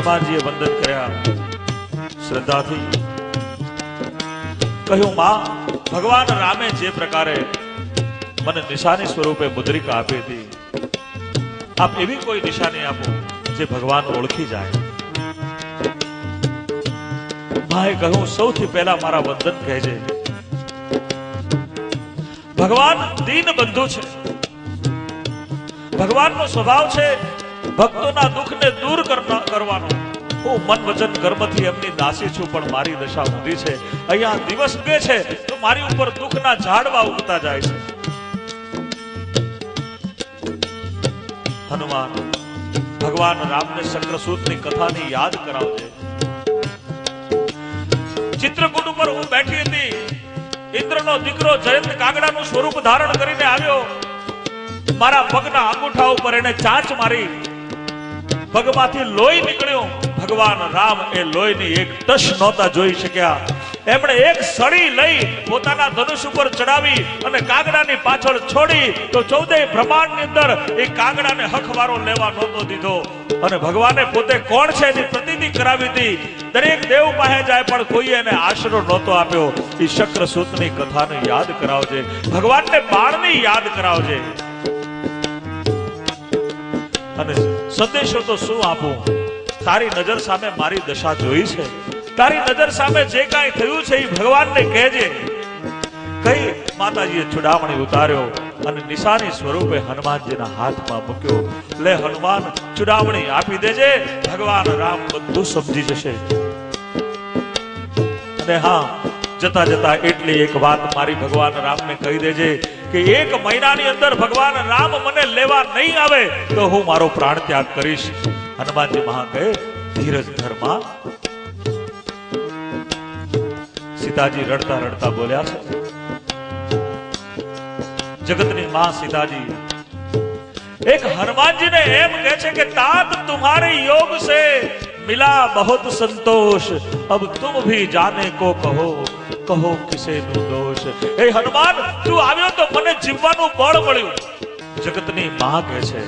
હનુમાનજીએ વંદન કર્યા, શ્રદ્ધાથી કહ્યું, માં, ભગવાન રામે જે પ્રકારે મને નિશાની સ્વરૂપે મુદ્રિકા આપી હતી, આપ એવી કોઈ નિશાની આપો જે ભગવાન ઓળખી જાય. માએ કહ્યું, સૌથી પહેલા મારા વંદન કહેજે. ભગવાન દીન બંધુ છે. ભગવાનનો સ્વભાવ છે ભક્તોના દુઃખને દૂર કરવાનો. હું મન વચન કર્મથી એમની દાસી છું, પણ મારી દશા ઊંધી છે. અહીંયા દિવસ ઉગે છે તો મારી ઉપર દુઃખના ઝાડવા ઉગતા જાય છે. હનુમાન ભગવાન રામને શક્રસૂતની કથાની યાદ કરાવજે. ચિત્રકૂટ ઉપર હું બેઠી હતી. ઇન્દ્રનો દીકરો જયંત કાગડાનું સ્વરૂપ ધારણ કરીને આવ્યો. મારા પગના અંગૂઠા ઉપર એને ચાંચ મારી. પગમાંથી લોહી નીકળ્યું. ભગવાન રામ એ લોહીની એક ટશ નહોતા જોઈ શક્યા. એમણે એક સળી લઈ પોતાના ધનુષ ઉપર ચડાવી અને કાગડાની પાછળ છોડી તો 14 બ્રહ્માંડની અંદર એ કાગડાને હકવારો લેવા નહોતો દીધો. અને ભગવાને પોતે કોણ છે એની પ્રતીતિ કરાવી હતી. દરેક દેવ પાસે જાય પણ કોઈ એને આશરો નહોતો આપ્યો. એ શક્રસૂતની કથાને યાદ કરાવજે. ભગવાનને બાણની યાદ કરાવજે. અને સંદેશો તો શું આપું? તારી નજર સામે મારી દશા જોઈ છે. તારી નજર સામે જે કાંઈ થયું છે એ ભગવાનને કહેજે. કઈ માતાજીએ ચુડામણી ઉતાર્યો અને નિશાની સ્વરૂપે હનુમાનજીના હાથમાં મૂક્યો. લે હનુમાન, ચુડામણી આપી દેજે. ભગવાન રામ બધું સમજી જશે. અને હા, જતા જતા એટલી એક વાત મારી ભગવાન રામને કહી દેજે કે 1 મહિનાની અંદર ભગવાન રામ મને લેવા નહીં આવે તો હું મારો પ્રાણ ત્યાગ કરીશ. હનુમાનજી મહા કહે, ધીરજ ધર્મા. સીતાજી રડતા રડતા બોલ્યા છે, જગતની માં સીતાજી એક હનુમાનજી ने एम कहे छे कि तात तुम्हारे योग से मिला बहुत संतोष, अब तुम भी जाने को कहो, कहो किसे नु दोष. ए हनुमान, तू આવ્યો તો મને જીવવાનું બળ મળ્યું. જગતની માં કહે છે,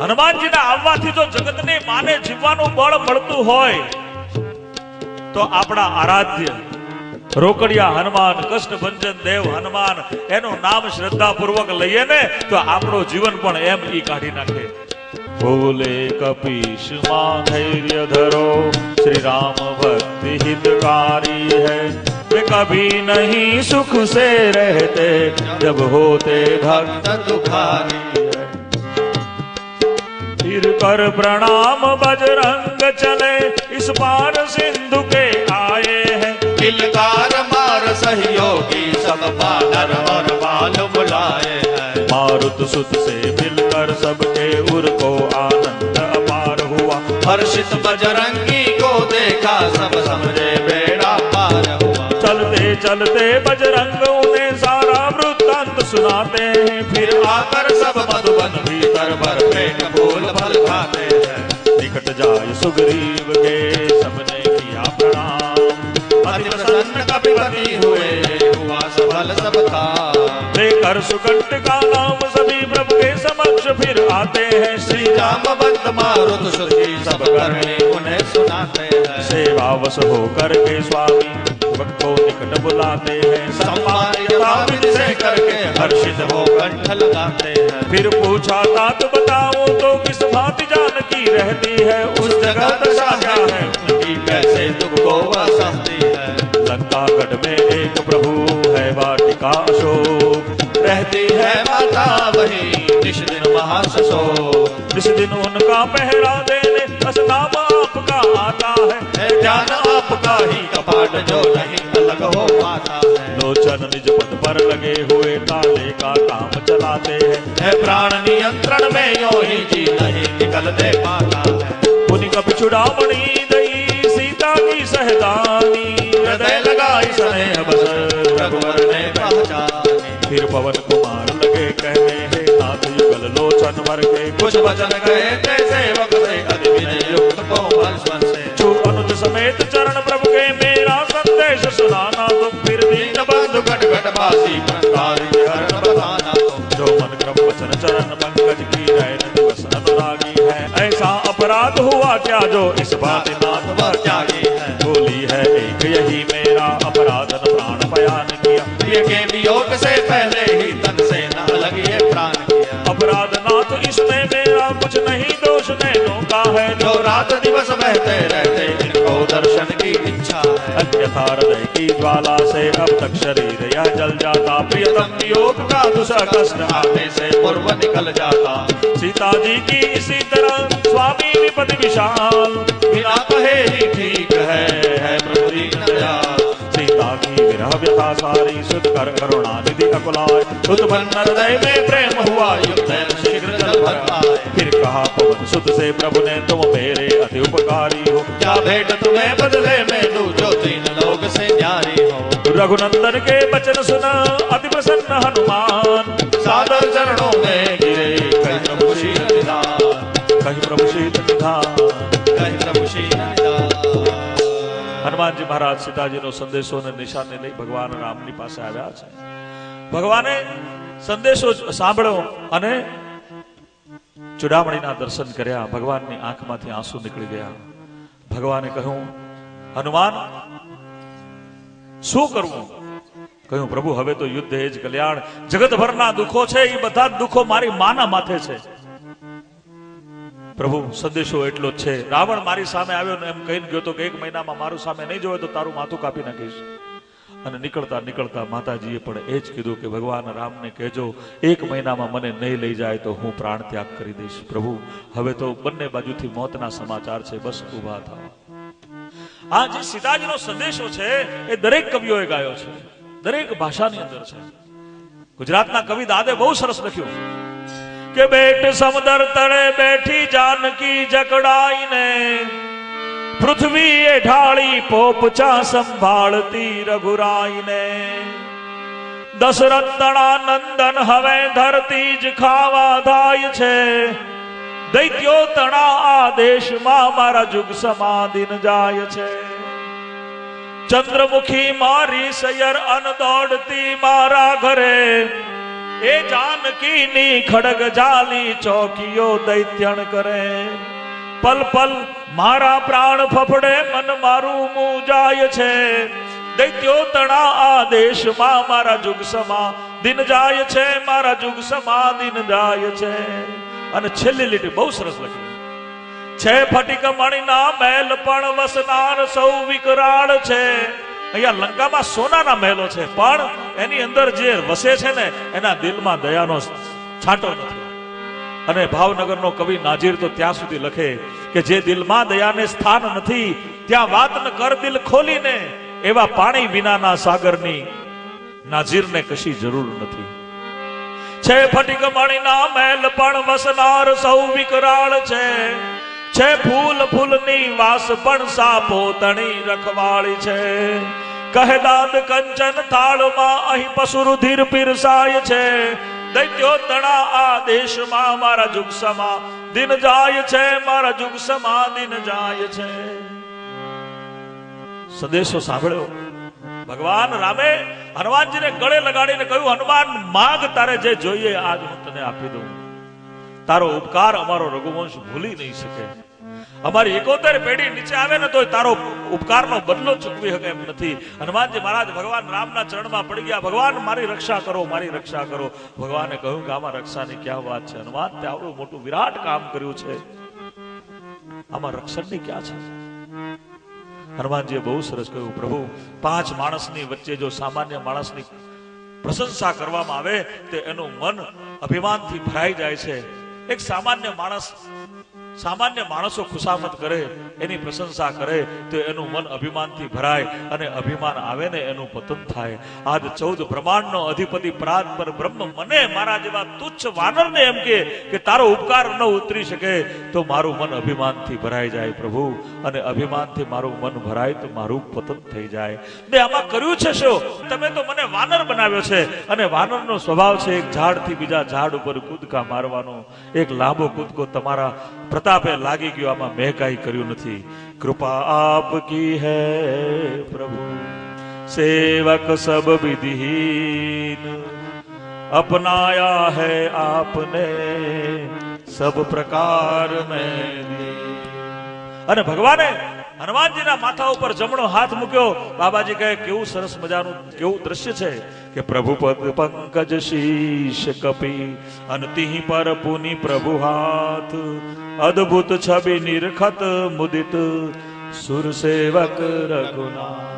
હનુમાનજીના આવવાથી જો જગતની માને જીવવાનું બળ મળતું હોય તો આપણા આરાધ્ય રોકડિયા હનુમાન, કષ્ટભંજન દેવ હનુમાન, એનું નામ શ્રદ્ધા પૂર્વક લઈએ ને તો આપણો જીવન પણ એમ ઈ કાઢી નાખે. बोले कपीश मां धैर्य धरो, श्री राम भक्ति हितकारी है. वे कभी नहीं सुख से रहते, जब होते भक्त दुखारी है. फिर कर प्रणाम बजरंग चले, इस पार सिंधु के आए हैं. किलकार मार सहयोगी, सब बानर और बाल बुलाए हैं. मारुत सुत से मिलकर सबके उर को आनंद अपार हुआ. हर्षित बजरंगी को देखा, सब समझे बेड़ा पार हुआ. चलते चलते बजरंग उन्हें सारा वृत्तांत सुनाते हैं. फिर आकर सब मधुबन भीतर भर पेट फूल फल खाते हैं. निकट जाय सुग्रीव के, सबने किया प्रणाम. अति प्रसन्न कपिपति हुए, हुआ सफल सब काम. लेकर सुकंठ का नाम सभी प्रभु के समक्ष फिर आते हैं. श्री जामवंत मारुत सुधी, सब करने उन्हें सुनाते हैं. सेवावश होकर के स्वामी भक्तों निकट बुलाते हैं. सम्मानिता विधि से करके हर्षित हो कंठ लगाते हैं. फिर पूछा, तात बताऊं तो किस भांति जानकी रहती है. उस जगह दशा क्या है उनकी, कैसे दुख को वह सहती है. लंकागढ़ में एक प्रभु है वाटिका अशोक, रहती है माता वही निश दिन महाशोक. इस दिन उनका पहरा देने असनाम आपका आता है. ध्यान आपका ही कपाट, जो नहीं अलग हो पाता है. लोचन निज पद पर लगे हुए ताले का काम चलाते हैं. है प्राण नियंत्रण में यो ही जी नहीं निकल दे पाता है. उन्हीं का चुड़ामणी दई सीता की सहदानी, हृदय लगाई स्नेह बस रघुवर ने पहचानी. फिर पवन कुमार लगे कहने, हे नाथ युगल लोचन वर के. कुछ वचन कहे थे सेवक से, अति विनय युक्त कोमल स्वर से. छू अनुज समेत चरण प्रभु के, मेरा संदेश सुनाना तुम. फिर दीन बंधु घट घट बासी, प्रकारी हरण बताना तुम. जो मन क्रम वचन चरण पंकज की, रहन दिवस अनुरागी है. ऐसा अपराध अपराध हुआ क्या जो इस बात बात वह त्यागी है। बोली है एक यही मेरा अपराध न प्राण बयान किया। प्रिय के वियोग से पहले ही तन से न अलग ये प्राण किया। अपराध नाथ इसमें मेरा कुछ नहीं, दोष नैनों का है जो रात दिवस बहते रहते इनको दर्शन की इच्छा है। अन्यथा हृदय की ज्वाला से अब तक शरीर यह जल जाता। प्रियतम वियोग का दूसरा कष्ट आने से पूर्व निकल जाता। सीता जी की इसी तरह स्वामी विपद विशाल, बिना कहे ही ठीक है प्रभु दीन दयाल। सीता की विरह व्यथा सारी सुध कर करुणा निधि अकुलाय। उत्पन्न हृदय में प्रेम हुआ युक्त शीघ्र जल भर आए। फिर कहा पवन सुत से प्रभु ने तुम मेरे अति उपकारी हो। क्या भेंट तुम्हें बदले में दूं जो तीन लोग से न्यारी हो। रघुनंदन के वचन सुना अति प्रसन्न हनुमान। सादर चरणों में गिरे कहीं प्रभु शील निधान। कहीं प्रभु शील निधान। कहीं प्रभु शील निधान। હનુમાનજી મહારાજ સીતાજીનો સંદેશો અને નિશાને લઈ ભગવાન રામની પાસે આવ્યા છે. ભગવાને સંદેશો સાંભળ્યો અને ચુડામણીના દર્શન કર્યા. ભગવાનની આંખમાંથી આંસુ નીકળી ગયા. ભગવાને કહ્યું, હનુમાન શું કરવું? કહ્યું, પ્રભુ હવે તો યુદ્ધ એ જ કલ્યાણ. જગતભરના દુઃખો છે એ બધા જ દુઃખો મારી માના માથે છે. પ્રભુ સંદેશો એટલો જ છે, રાવણ મારી સામે આવ્યો ને એમ કહીને ગયો તો કે 1 મહિનામાં મારું સામે નહીં જોવે તો તારું માથું કાપી નાખીશ. અને નીકળતા નીકળતા માતાજીએ પણ એ જ કીધું કે ભગવાન રામને કહેજો 1 મહિનામાં મને નહીં લઈ જાય તો હું પ્રાણ ત્યાગ કરી દઈશ. પ્રભુ હવે તો બંને બાજુથી મોતના સમાચાર છે, બસ ઊભા થાવ. આ જે સીતાજીનો સંદેશો છે એ દરેક કવિઓએ ગાયો છે, દરેક ભાષાની અંદર છે. ગુજરાતના કવિ દાદે બહુ સરસ લખ્યું કે બેટ સમુદર તળે બેઠી જાનકી જકડાઈને, પૃથ્વી એ ઢાળી પોપચા સંભાળતી રઘુરાઈને. દશરથ તણા નંદન હવે ધરતી જ ખાવા ધાય છે, દૈત્યો તણા આ દેશમાં મારા જુગ સમાધિન જાય છે. ચંદ્રમુખી મારી સૈયર અન દોડતી મારા ઘરે, એ જાનકી ની ખડગ જાલી ચોકીઓ દૈત્યણ કરે. પલ પલ મારા પ્રાણ ફફડે મન મારું મૂજાય છે, દૈત્યો તણા આ દેશમાં મારા જુગ સમા દિન જાય છે, મારા જુગ સમા દિન જાય છે. અને છેલ્લી લીટી બહુ સરસ લખી છે, ફટિક મણીના મહેલ પણ વસનાર સૌ વિકરાળ છે. અહીંયા લંકામાં સોનાના મહેલો છે, પણ એની અંદર જે વસે છે ને એના દિલમાં દયાનો છાંટો નથી. અને ભાવનગરનો કવિ નાજીર તો ત્યાં સુધી લખે કે જે દિલમાં દયાને સ્થાન નથી ત્યાં વાત ન કર દિલ ખોલીને, એવા પાણી વિનાના સાગરની નાજીરને કશી જરૂર નથી. છે ફટિક મણીના મહેલ પણ વસનાર સૌ વિકરાળ છે, ફૂલ ફૂલની વાસ પણ સાપો તણી રખવાળી છે. કહે દાદ કંચન થાળમાં અહીં પશુ રુધિર પીરસાય છે, દૈત્યો તણા આ દેશમાં મારા જુગ સમા દિન જાય છે, મારા જુગ સમા દિન જાય છે. સંદેશો સાંભળ્યો. ભગવાન રામે હનુમાનજીને ગળે લગાડીને કહ્યું, હનુમાન માંગ, તારે જે જોઈએ આજ હું તને આપી દઉં. તારો ઉપકાર અમારો રઘુવંશ ભૂલી નહીં શકે. અમારી 71 પેઢી નીચે આવે ને તો તારો ઉપકારનો બદલો ચૂકવી શકે એમ નથી. હનુમાનજી મહારાજ ભગવાન રામના ચરણમાં પડી ગયા. ભગવાન મારી રક્ષા કરો, મારી રક્ષા કરો. ભગવાને કહ્યું કે આમાં રક્ષાની ક્યાં વાત છે હનુમાન, તે આવડું મોટું વિરાટ કામ કર્યું છે, આમાં રક્ષણની ક્યાં છે? હનુમાનજીએ બહુ સરસ કહ્યું, પ્રભુ 5 માણસની વચ્ચે જો સામાન્ય માણસની પ્રશંસા કરવામાં આવે તો એનું મન અભિમાનથી ભરાઈ જાય છે. એક સામાન્ય માણસો ખુશામત કરે, એની પ્રશંસા કરે તો એનું મન અભિમાનથી ભરાય અને અભિમાન આવે ને એનું પતન થાય. આજ 14 બ્રહ્માંડનો અધિપતિ પરાત પર બ્રહ્મ મને મારા જેવા તુચ્છ વાનરને એમ કે તારો ઉપકાર ન ઉતરી શકે તો મારું મન અભિમાનથી ભરાઈ જાય પ્રભુ, અને અભિમાનથી મારું મન ભરાય તો મારું પતન થઈ જાય. મેં આમાં કર્યું છે શું? તમે તો મને વાનર બનાવ્યો છે, અને વાનરનો સ્વભાવ છે એક ઝાડથી બીજા ઝાડ ઉપર કૂદકા મારવાનો. એક લાંબો કૂદકો તમારા પ્રતાપે લાગી ગયો, આમાં મેં કાંઈ કર્યું નથી. કૃપા આપકી હૈ પ્રભુ, સેવક સબ વિધિહીન, अपनाया है आपने सब प्रकार में दी. અને ભગવાને હનુમાનજીના માથા ઉપર જમણો હાથ મૂક્યો. બાબાજી કહે કેવું સરસ મજાનું કેવું દ્રશ્ય છે કે પ્રભુ પદ પંકજ શીશ કપી અનતિહિ પર પુની પ્રભુ હાથ અદ્ભુત છબી નિરખત મુદિત સુર સેવક રઘુનાથ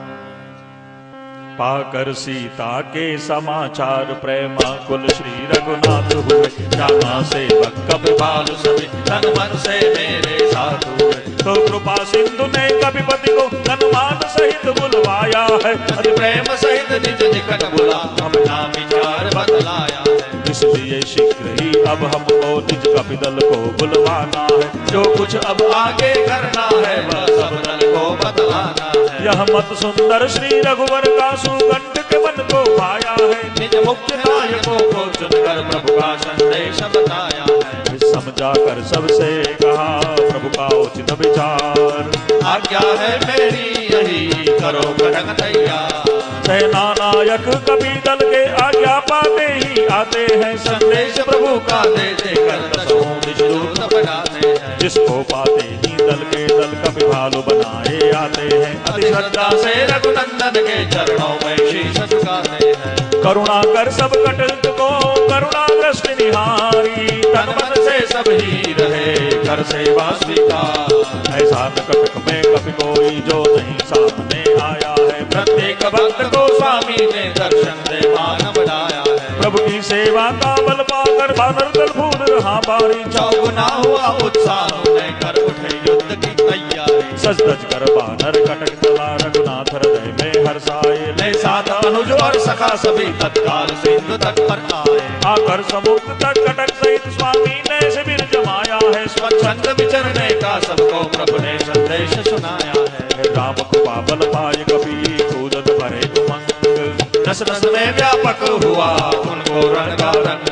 पाकर सीता के समाचार प्रेमा कुल श्री रघुनाथ हुए जाना सेवक कभी भालु सभी तन मन से मेरे साथ हुए तो कृपा सिंधु ने कपिपति को हनुमान सहित बुलवाया है अति प्रेम सहित निज निकट बुला अपना विचार बतलाया है इसलिए शीघ्र ही अब हमको निज कपिदल को बुलवाना है जो कुछ अब आगे करना है वह सब दल को बतलाना है यह मत सुंदर श्री रघुवर का सुकंठ के मन को पाया है निज मुख्य नायकों को चुनकर प्रभु का संदेश बताया है समझा कर सबसे कहा प्रभु का उचित विचार आज्ञा है मेरी यही करो कटक तैयार सेना नायक कपिदल के आज्ञा पाते ही आते हैं संदेश प्रभु का दे देकर दसों विष्णुदूत बनाते हैं जिसको पाते ही दल के दल कपि भालु बनाए आते हैं अति श्रद्धा से रघुनंदन के चरणों में शीश झुकाते हैं करुणा कर सब कटक को करुणा दृष्टि निहारी तन मन से सब ही रहे कर सेवा स्वीकार ऐसा न कटक में कभी कोई जो नहीं सामने आया है प्रत्येक भक्त को स्वामी ने दर्शन दे मान बढ़ाया है प्रभु की सेवा का बल पाकर बानर दल भूल रहा बारी चौगुना हुआ उत्साह ने कर उठे युद्ध की तैयारी सज धज कर बानर कटक चला रघुनाथ हृदय में हर्षाए ले साथ अनुज और सखा सभी तत्काल सिंधु तट पर आए आकर समुद्र तट कटक सहित स्वामी ने शिविर जमाया है स्वच्छंद विचरने का सबको प्रभु ने संदेश सुनाया है राम कृपा बल पाय कपि कूदत भरे उमंग नस नस में व्यापक हुआ उनको रण का रंग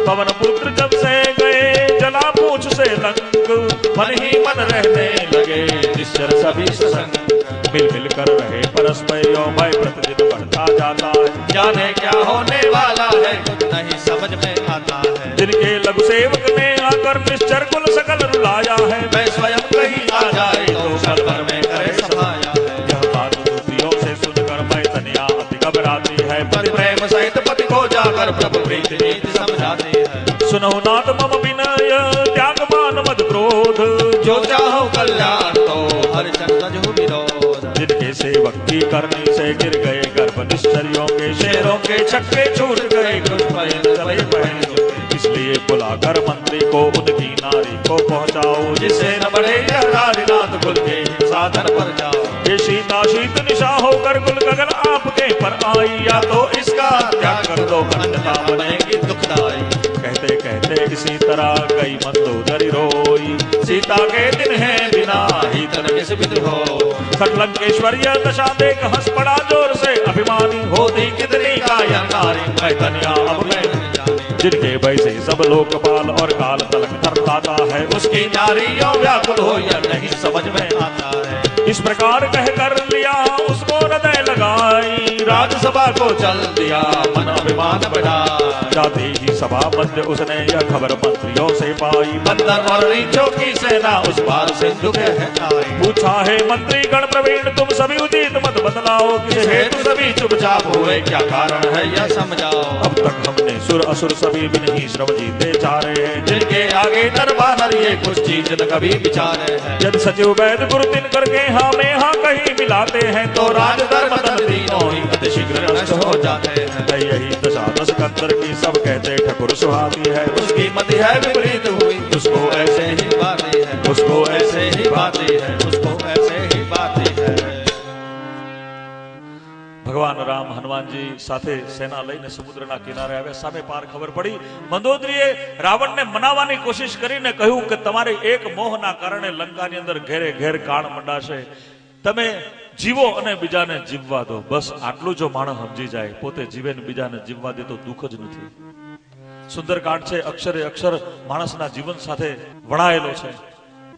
पवन पुत्र जब से गए जला पूछ से लंग मन ही मन रहने लगे निश्चर सभी सत्संग मिल मिल कर रहे परस्पर यो भय प्रतिदिन बढ़ता जाता है जाने क्या होने वाला है कुछ नहीं समझ में आता है जिनके लघु सेवक ने आकर निश्चर कुल सकल रुलाया है मैं स्वयं कहीं आ जाए तो क्षण भर में करे समाया है यह बात दूतियों से सुनकर मैं तनिया अति घबराती है पति प्रेम सहित पति को जाकर प्रभु प्रीति नीति समझाती है सुनो नाथ मम विनय त्याग मान मद क्रोध जो चाहो कल्याण तो हरिचंद जो विरोध जिनके सेवक की करनी से गिर गए गर्भ निश्चरियों के शेरों के छक्के छूट गए कुछ पहन इसलिए बुलाकर मंत्री को उनकी नारी को पहुंचाओ जिसे न बढ़े राजनाथ कुल के साधन पर जाओ ये सीता शीत निशा होकर कुल गगन आपके पर आई या तो इसका त्याग कर दो अन्यथा बनेगी दुखदाई कहते कहते इसी तरह कई मंदोदरी रोई सीता के दिन है बिना ही तन किस विद हो लंकेश्वरिया दशा देख हंस पड़ा जोर से अभिमानी होती कितनी काया नारी मैं धनिया अब मैं जिनके वैसे सब लोकपाल और काल तलक थरथराता है उसकी नारियों व्याकुल हो या नहीं समझ में आता है इस प्रकार कह कर लिया उसको हृदय लगाई राजसभा को चल दिया मन अभिमान बढ़ा जाते ही सभा मध्य उसने यह खबर मंत्रियों से पाई बंदर और रीछों की सेना उस पार सिंधु के है आई पूछा है मंत्री गण प्रवीण तुम सभी उचित मत बदलाओ किस हेतु सभी चुपचाप हुए क्या कारण है यह समझाओ अब तक हमने सुर असुर सभी बिन ही श्रम जीते जा रहे हैं जिनके आगे दरबार ये कुछ चीज न कभी विचारे हैं जब सचिव वैद गुरु दिन करके हमें यहाँ कहीं मिलाते हैं तो राजधर्म तन तीनों ही अति शीघ्र नष्ट हो जाते हैं यही दशा दस कंदर की सब कहते ठकुर सुहाती है उसकी मति है विपरीत हुई उसको ऐसे ही बातें है उसको ऐसे ही बातें है उसको ऐसे ही बातें है ભગવાન રામ હનુમાનજી સાથે સેના લઈને સમુદ્રના કિનારે આવ્યા સામે પાર ખબર પડી મંદોદરીએ રાવણને મનાવવાની કોશિશ કરીને કહ્યું કે તમારે એક મોહના કારણે લંકાની અંદર ઘેરે ઘેર કાળ મંડાશે તમે જીવો અને બીજાને જીવવા દો બસ આટલું જો માણસ સમજી જાય પોતે જીવે ને બીજાને જીવવા દે તો દુઃખ જ નથી સુંદરકાંડ છે અક્ષરે અક્ષર માણસના જીવન સાથે વણાયેલો છે